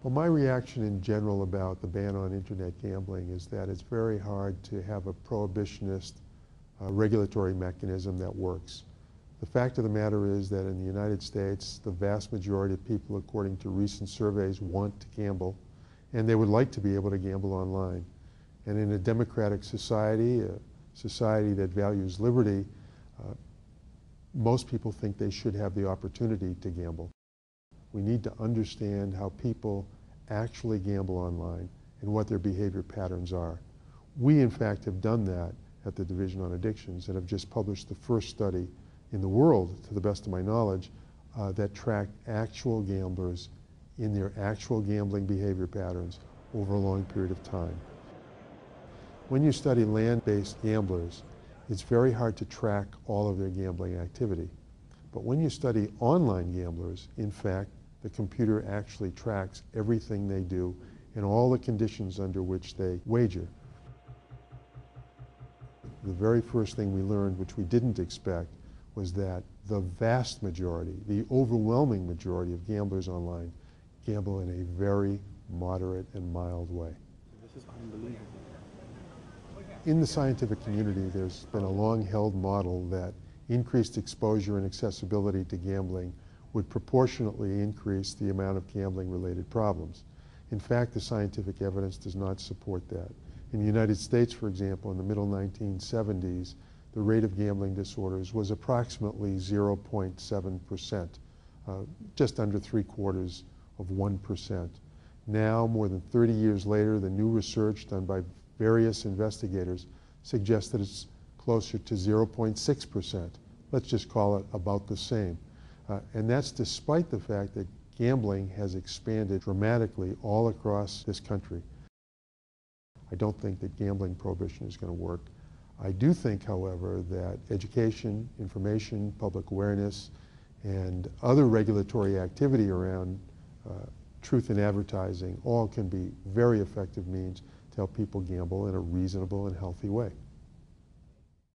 Well, my reaction in general about the ban on internet gambling is that it's very hard to have a prohibitionist regulatory mechanism that works. The fact of the matter is that in the United States, the vast majority of people, according to recent surveys, want to gamble, and they would like to be able to gamble online. And in a democratic society, a society that values liberty, most people think they should have the opportunity to gamble. We need to understand how people actually gamble online and what their behavior patterns are. We, in fact, have done that at the Division on Addictions and have just published the first study in the world, to the best of my knowledge, that tracked actual gamblers in their actual gambling behavior patterns over a long period of time. When you study land-based gamblers, it's very hard to track all of their gambling activity. But when you study online gamblers, in fact, the computer actually tracks everything they do and all the conditions under which they wager. The very first thing we learned, which we didn't expect, was that the vast majority, the overwhelming majority of gamblers online gamble in a very moderate and mild way. This is unbelievable. In the scientific community, there's been a long-held model that increased exposure and accessibility to gambling would proportionately increase the amount of gambling-related problems. In fact, the scientific evidence does not support that. In the United States, for example, in the middle 1970s, the rate of gambling disorders was approximately 0.7%, just under 0.75%. Now, more than 30 years later, the new research done by various investigators suggests that it's closer to 0.6%. Let's just call it about the same. And that's despite the fact that gambling has expanded dramatically all across this country. I don't think that gambling prohibition is going to work. I do think, however, that education, information, public awareness, and other regulatory activity around truth in advertising all can be very effective means to help people gamble in a reasonable and healthy way.